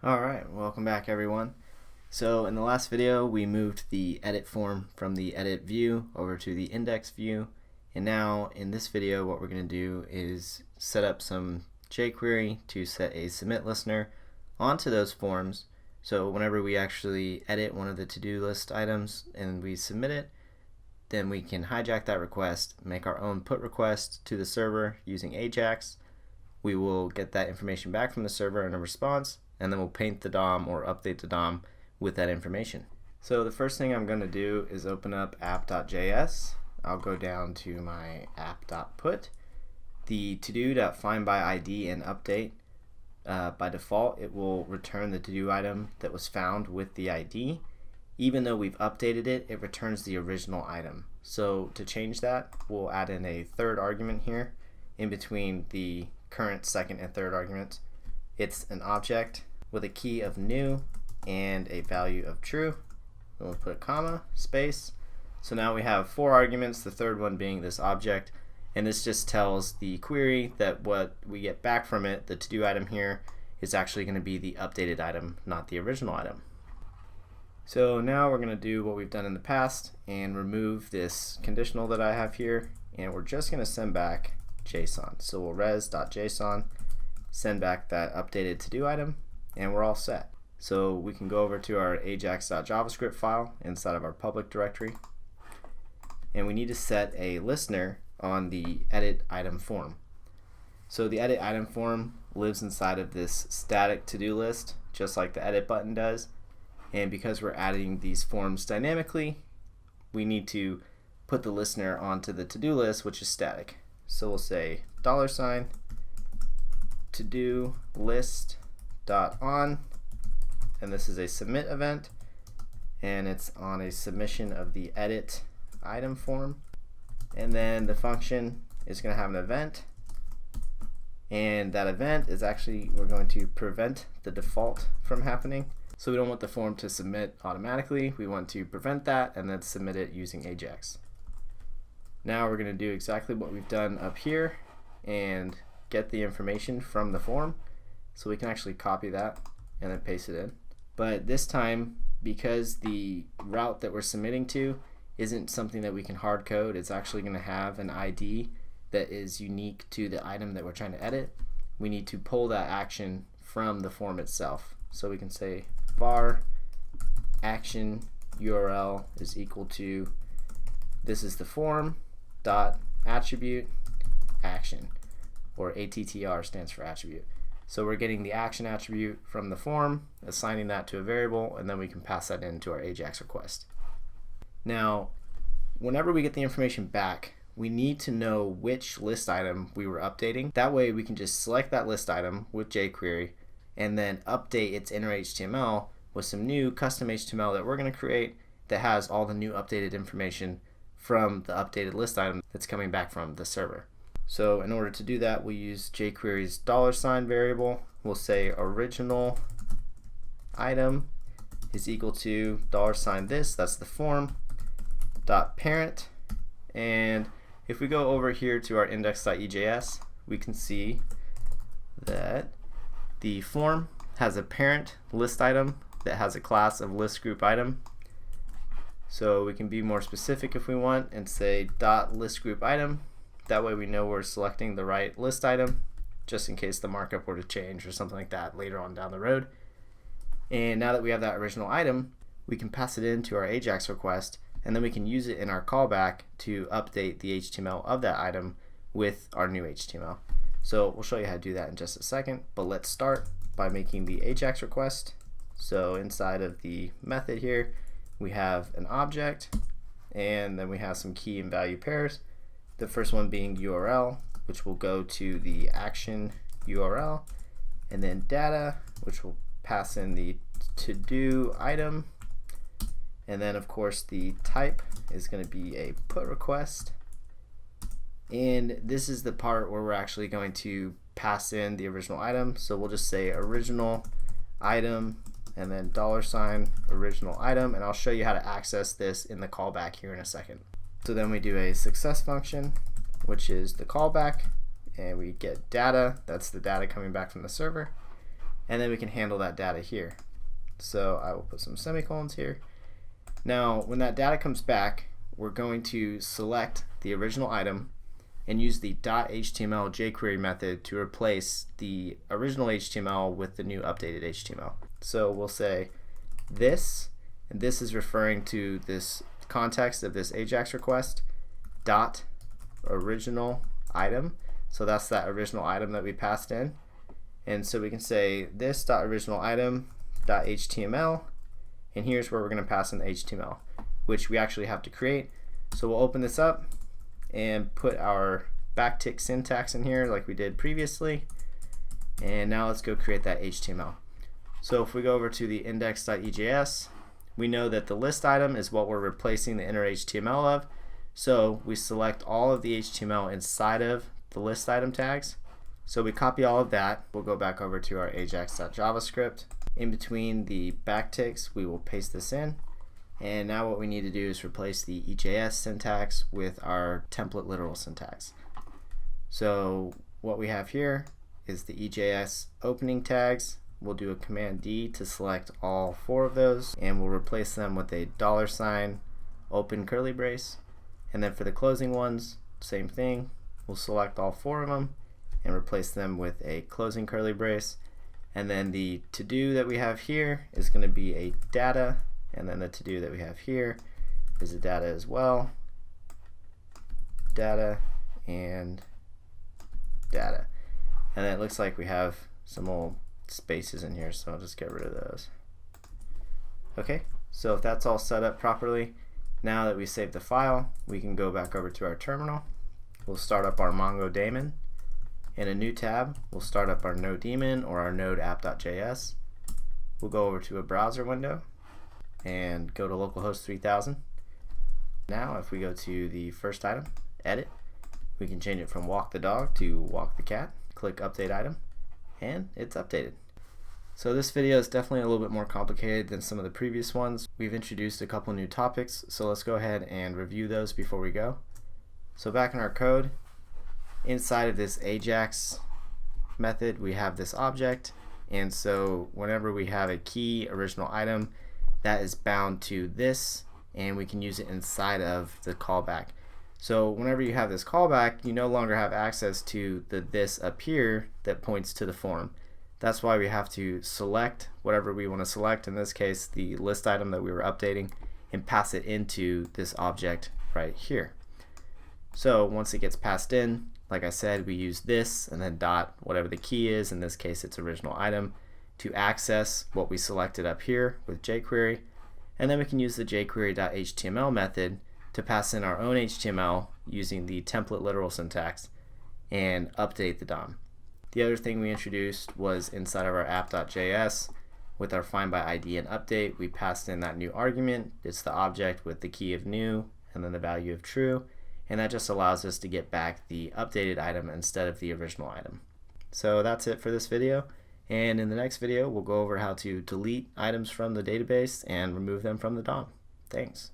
Alright, welcome back everyone. So in the last video we moved the edit form from the edit view over to the index view, and now in this video what we're going to do is set up some jQuery to set a submit listener onto those forms, so whenever we actually edit one of the to-do list items and we submit it, then we can hijack that request, make our own put request to the server using Ajax. We will get that information back from the server in a response, and then we'll paint the DOM or update the DOM with that information. So the first thing I'm going to do is open up app.js. I'll go down to my app.put. The to-do.findById and update, by default it will return the to-do item that was found with the ID. Even though we've updated it, it returns the original item. So to change that, we'll add in a third argument here in between the current second and third arguments. It's an object with a key of new and a value of true. Then we'll put a comma, space. So now we have 4 arguments, the third one being this object, and this just tells the query that what we get back from it, the to-do item here, is actually going to be the updated item, not the original item. So now we're going to do what we've done in the past and remove this conditional that I have here, and we're just going to send back JSON. So we'll res.json, send back that updated to-do item, and we're all set. So we can go over to our ajax.javascript file inside of our public directory, and we need to set a listener on the edit item form. So the edit item form lives inside of this static to-do list, just like the edit button does. And because we're adding these forms dynamically, we need to put the listener onto the to-do list, which is static. So we'll say $, to-do list.on, and this is a submit event, and it's on a submission of the edit item form. And then the function is going to have an event, and that event is actually, we're going to prevent the default from happening. So we don't want the form to submit automatically, we want to prevent that and then submit it using Ajax. Now we're going to do exactly what we've done up here and get the information from the form. So we can actually copy that and then paste it in. But this time, because the route that we're submitting to isn't something that we can hard code, it's actually going to have an ID that is unique to the item that we're trying to edit. We need to pull that action from the form itself. So we can say var action URL is equal to, this is the form dot attribute action, or ATTR stands for attribute. So we're getting the action attribute from the form, assigning that to a variable, and then we can pass that into our Ajax request. Now, whenever we get the information back, we need to know which list item we were updating. That way we can just select that list item with jQuery and then update its inner HTML with some new custom HTML that we're going to create that has all the new updated information from the updated list item that's coming back from the server. So in order to do that, we use jQuery's $sign variable. We'll say original item is equal to $sign this, that's the form, dot parent. And if we go over here to our index.ejs, we can see that the form has a parent list item that has a class of list group item. So we can be more specific if we want and say dot list group item. That way we know we're selecting the right list item, just in case the markup were to change or something like that later on down the road. And now that we have that original item, we can pass it into our Ajax request, and then we can use it in our callback to update the HTML of that item with our new HTML. So we'll show you how to do that in just a second, but let's start by making the Ajax request. So inside of the method here, we have an object, and then we have some key and value pairs. The first one being URL, which will go to the action URL, and then data, which will pass in the to-do item, and then of course the type is going to be a put request. And this is the part where we're actually going to pass in the original item. So we'll just say original item and then $sign original item, and I'll show you how to access this in the callback here in a second. So then we do a success function, which is the callback, and we get data, that's the data coming back from the server. and then we can handle that data here. So I will put some semicolons here. Now when that data comes back, we're going to select the original item and use the .html jQuery method to replace the original HTML with the new updated HTML. So we'll say this, and this is referring to this context of this Ajax request, dot original item. So that's that original item that we passed in. And so we can say this dot original item dot HTML, and here's where we're going to pass in the HTML, which we actually have to create. So we'll open this up and put our backtick syntax in here like we did previously. And now let's go create that HTML. So if we go over to the index.ejs, we know that the list item is what we're replacing the inner HTML of. So we select all of the HTML inside of the list item tags. So we copy all of that. We'll go back over to our ajax.javascript. In between the backticks, we will paste this in. And now what we need to do is replace the EJS syntax with our template literal syntax. So what we have here is the EJS opening tags. We'll do a Command D to select all 4 of those, and we'll replace them with a $, open curly brace. And then for the closing ones, same thing. We'll select all 4 of them and replace them with a closing curly brace. And then the to-do that we have here is going to be a data, and then the to-do that we have here is a data as well. Data and data. And then it looks like we have some old spaces in here, so I'll just get rid of those. Okay, so if that's all set up properly, now that we saved the file, we can go back over to our terminal. We'll start up our Mongo daemon. In a new tab, we'll start up our node daemon or our node app.js. We'll go over to a browser window and go to localhost 3000. Now if we go to the first item, edit, we can change it from walk the dog to walk the cat. Click update item, and it's updated. So this video is definitely a little bit more complicated than some of the previous ones. We've introduced a couple new topics, so let's go ahead and review those before we go. So back in our code, inside of this Ajax method, we have this object, and so whenever we have a key original item, that is bound to this, and we can use it inside of the callback. So whenever you have this callback, you no longer have access to the this up here that points to the form. That's why we have to select whatever we want to select, in this case the list item that we were updating, and pass it into this object right here. So once it gets passed in, like I said, we use this and then dot whatever the key is, in this case it's original item, to access what we selected up here with jQuery, and then we can use the jQuery.html method to pass in our own HTML using the template literal syntax and update the DOM. The other thing we introduced was inside of our app.js with our find by ID and update, we passed in that new argument. It's the object with the key of new and then the value of true, and that just allows us to get back the updated item instead of the original item. So that's it for this video, and in the next video we'll go over how to delete items from the database and remove them from the DOM. Thanks.